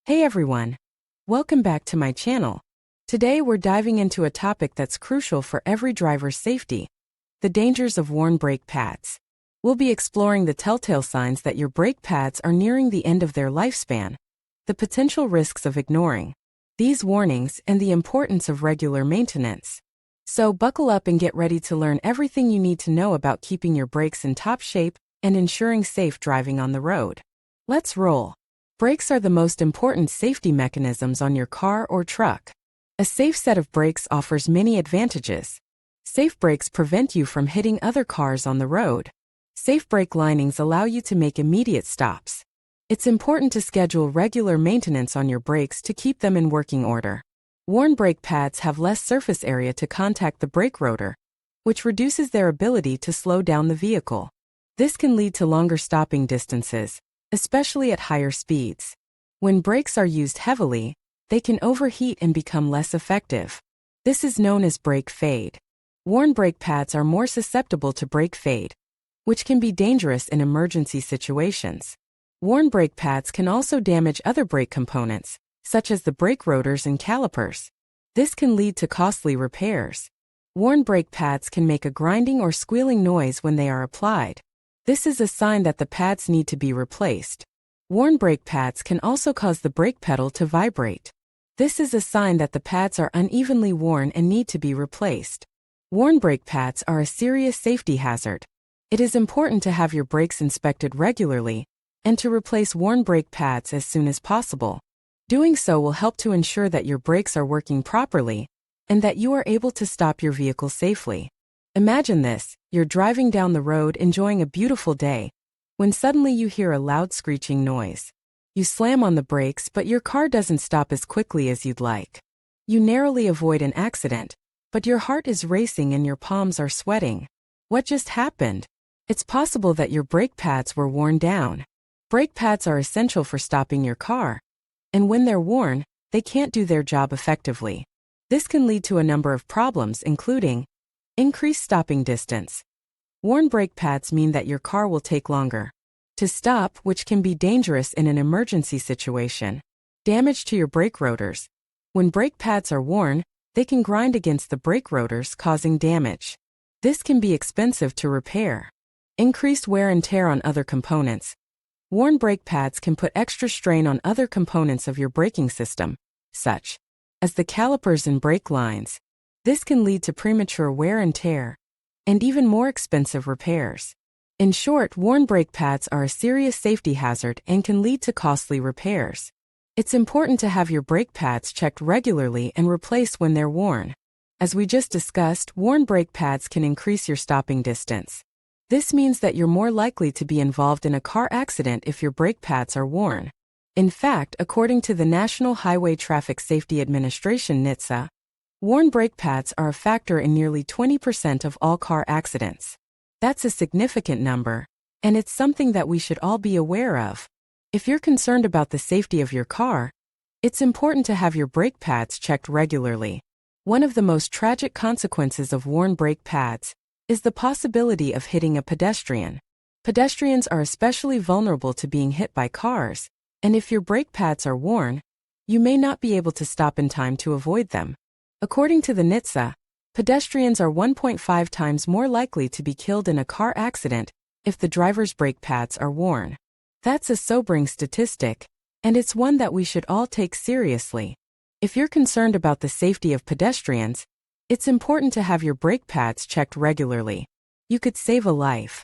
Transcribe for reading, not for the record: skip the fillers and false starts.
Hey everyone! Welcome back to my channel. Today we're diving into a topic that's crucial for every driver's safety: the dangers of worn brake pads. We'll be exploring the telltale signs that your brake pads are nearing the end of their lifespan, the potential risks of ignoring these warnings, and the importance of regular maintenance. So buckle up and get ready to learn everything you need to know about keeping your brakes in top shape and ensuring safe driving on the road. Let's roll. Brakes are the most important safety mechanisms on your car or truck. A safe set of brakes offers many advantages. Safe brakes prevent you from hitting other cars on the road. Safe brake linings allow you to make immediate stops. It's important to schedule regular maintenance on your brakes to keep them in working order. Worn brake pads have less surface area to contact the brake rotor, which reduces their ability to slow down the vehicle. This can lead to longer stopping distances, especially at higher speeds. When brakes are used heavily, they can overheat and become less effective. This is known as brake fade. Worn brake pads are more susceptible to brake fade, which can be dangerous in emergency situations. Worn brake pads can also damage other brake components, such as the brake rotors and calipers. This can lead to costly repairs. Worn brake pads can make a grinding or squealing noise when they are applied. This is a sign that the pads need to be replaced. Worn brake pads can also cause the brake pedal to vibrate. This is a sign that the pads are unevenly worn and need to be replaced. Worn brake pads are a serious safety hazard. It is important to have your brakes inspected regularly and to replace worn brake pads as soon as possible. Doing so will help to ensure that your brakes are working properly and that you are able to stop your vehicle safely. Imagine this: you're driving down the road enjoying a beautiful day, when suddenly you hear a loud screeching noise. You slam on the brakes, but your car doesn't stop as quickly as you'd like. You narrowly avoid an accident, but your heart is racing and your palms are sweating. What just happened? It's possible that your brake pads were worn down. Brake pads are essential for stopping your car, and when they're worn, they can't do their job effectively. This can lead to a number of problems, including increased stopping distance. Worn brake pads mean that your car will take longer to stop, which can be dangerous in an emergency situation. Damage to your brake rotors. When brake pads are worn, they can grind against the brake rotors, causing damage. This can be expensive to repair. Increased wear and tear on other components. Worn brake pads can put extra strain on other components of your braking system, such as the calipers and brake lines. This can lead to premature wear and tear, and even more expensive repairs. In short, worn brake pads are a serious safety hazard and can lead to costly repairs. It's important to have your brake pads checked regularly and replaced when they're worn. As we just discussed, worn brake pads can increase your stopping distance. This means that you're more likely to be involved in a car accident if your brake pads are worn. In fact, according to the National Highway Traffic Safety Administration (NHTSA), worn brake pads are a factor in nearly 20% of all car accidents. That's a significant number, and it's something that we should all be aware of. If you're concerned about the safety of your car, it's important to have your brake pads checked regularly. One of the most tragic consequences of worn brake pads is the possibility of hitting a pedestrian. Pedestrians are especially vulnerable to being hit by cars, and if your brake pads are worn, you may not be able to stop in time to avoid them. According to the NHTSA, pedestrians are 1.5 times more likely to be killed in a car accident if the driver's brake pads are worn. That's a sobering statistic, and it's one that we should all take seriously. If you're concerned about the safety of pedestrians, it's important to have your brake pads checked regularly. You could save a life.